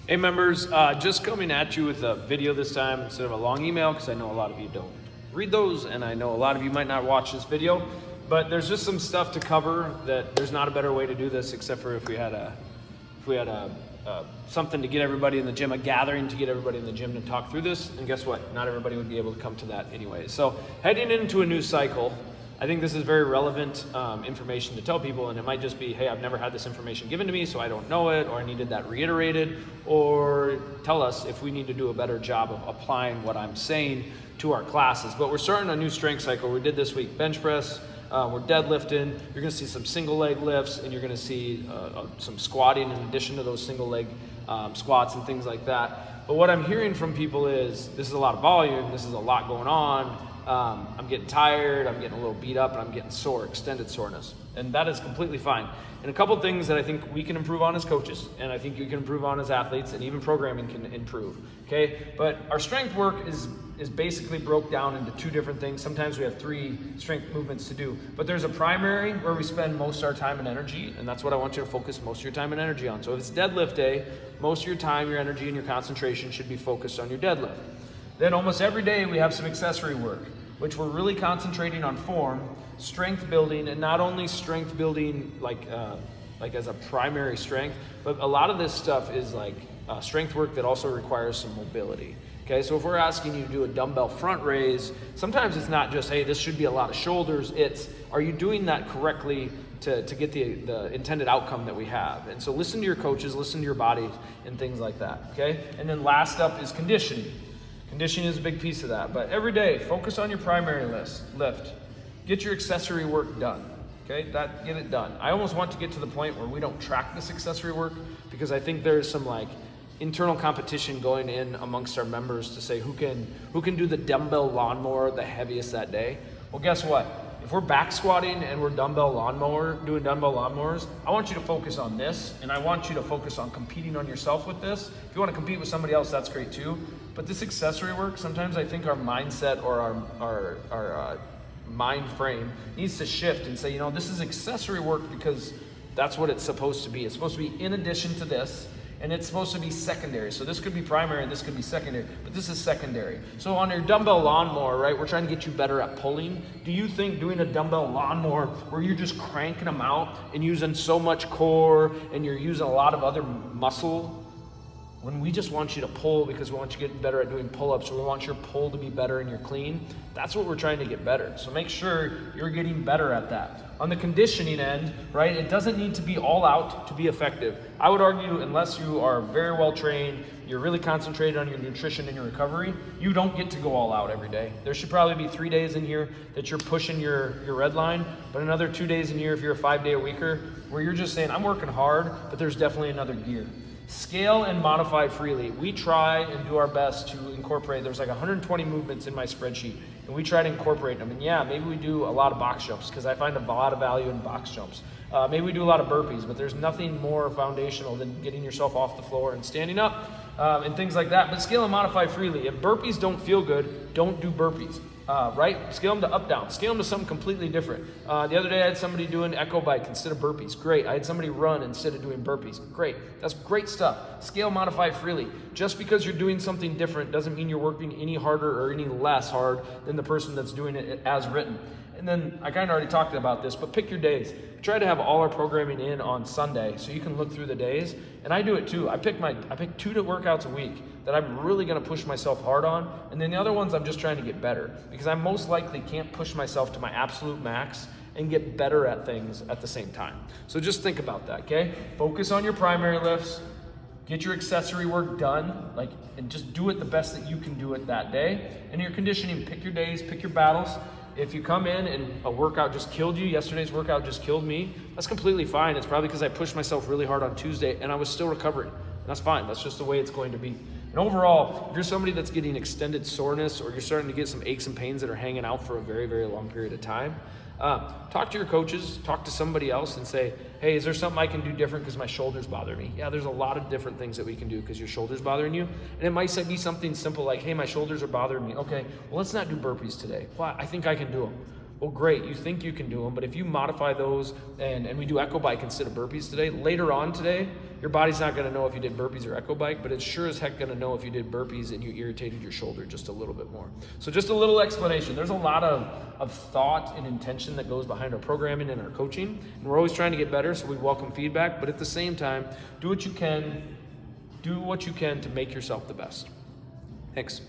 Hey members, just coming at you with a video this time instead of a long email because I know a lot of you don't read those and I know a lot of you might not watch this video, but there's just some stuff to cover that there's not a better way to do this except for if we had something to get everybody in the gym, a gathering to get everybody in the gym to talk through this, and guess what? Not everybody would be able to come to that anyway. So heading into a new cycle, I think this is very relevant information to tell people, and it might just be, hey, I've never had this information given to me, so I don't know it, or I needed that reiterated, or tell us if we need to do a better job of applying what I'm saying to our classes. But we're starting a new strength cycle. We did this week bench press, we're deadlifting, you're gonna see some single leg lifts, and you're gonna see some squatting in addition to those single leg squats and things like that. But what I'm hearing from people is, this is a lot of volume, this is a lot going on, I'm getting tired, I'm getting a little beat up, and I'm getting sore, extended soreness. And that is completely fine. And a couple things that I think we can improve on as coaches, and I think you can improve on as athletes, and even programming can improve, okay? But our strength work is basically broke down into two different things. Sometimes we have three strength movements to do, but there's a primary where we spend most of our time and energy, and that's what I want you to focus most of your time and energy on. So if it's deadlift day, most of your time, your energy, and your concentration should be focused on your deadlift. Then almost every day we have some accessory work, which we're really concentrating on form, strength building, and not only strength building like as a primary strength, but a lot of this stuff is like strength work that also requires some mobility. Okay, so if we're asking you to do a dumbbell front raise, sometimes it's not just, hey, this should be a lot of shoulders, it's, are you doing that correctly to get the intended outcome that we have? And so listen to your coaches, listen to your body, and things like that, okay? And then last up is conditioning. Conditioning is a big piece of that, but every day, focus on your primary lift. Get your accessory work done, okay? Get it done. I almost want to get to the point where we don't track this accessory work because I think there's some like internal competition going in amongst our members to say who can do the dumbbell lawnmower the heaviest that day. Well, guess what? If we're back squatting and we're doing dumbbell lawnmowers, I want you to focus on this, and I want you to focus on competing on yourself with this. If you want to compete with somebody else, that's great too. But this accessory work, sometimes I think our mindset or our mind frame needs to shift and say, this is accessory work because that's what it's supposed to be. It's supposed to be in addition to this, and it's supposed to be secondary. So this could be primary and this could be secondary, but this is secondary. So on your dumbbell lawnmower, right, we're trying to get you better at pulling. Do you think doing a dumbbell lawnmower where you're just cranking them out and using so much core and you're using a lot of other muscle, when we just want you to pull because we want you to get better at doing pull-ups, or we want your pull to be better and your clean, that's what we're trying to get better. So make sure you're getting better at that. On the conditioning end, right, it doesn't need to be all out to be effective. I would argue unless you are very well trained, you're really concentrated on your nutrition and your recovery, you don't get to go all out every day. There should probably be 3 days in here that you're pushing your red line, but another 2 days in here if you're a 5-day-a-weeker where you're just saying, I'm working hard, but there's definitely another gear. Scale and modify freely. We try and do our best to incorporate, there's like 120 movements in my spreadsheet, and we try to incorporate them. And yeah, maybe we do a lot of box jumps because I find a lot of value in box jumps. Maybe we do a lot of burpees, but there's nothing more foundational than getting yourself off the floor and standing up and things like that. But scale and modify freely. If burpees don't feel good, don't do burpees. Right? Scale them to up down. Scale them to something completely different. The other day I had somebody doing echo bike instead of burpees. Great. I had somebody run instead of doing burpees. Great. That's great stuff. Scale, modify freely. Just because you're doing something different doesn't mean you're working any harder or any less hard than the person that's doing it as written. And then I kind of already talked about this, but pick your days. Try to have all our programming in on Sunday so you can look through the days. And I do it too. I pick 2 workouts a week that I'm really going to push myself hard on. And then the other ones I'm just trying to get better because I most likely can't push myself to my absolute max and get better at things at the same time. So just think about that, okay? Focus on your primary lifts. Get your accessory work done, and just do it the best that you can do it that day. And your conditioning, pick your days, pick your battles. If you come in and a workout just killed you, yesterday's workout just killed me, that's completely fine. It's probably because I pushed myself really hard on Tuesday and I was still recovering. That's fine. That's just the way it's going to be. And overall, if you're somebody that's getting extended soreness or you're starting to get some aches and pains that are hanging out for a very, very long period of time, talk to your coaches, talk to somebody else and say, hey, is there something I can do different because my shoulders bother me? Yeah, there's a lot of different things that we can do because your shoulder's bothering you. And it might be something simple like, hey, my shoulders are bothering me. Okay, well, let's not do burpees today. Well, I think I can do them. Well, great, you think you can do them, but if you modify those, and we do echo bike instead of burpees today, later on today, your body's not gonna know if you did burpees or echo bike, but it's sure as heck gonna know if you did burpees and you irritated your shoulder just a little bit more. So just a little explanation. There's a lot of thought and intention that goes behind our programming and our coaching, and we're always trying to get better, so we welcome feedback, but at the same time, do what you can to make yourself the best. Thanks.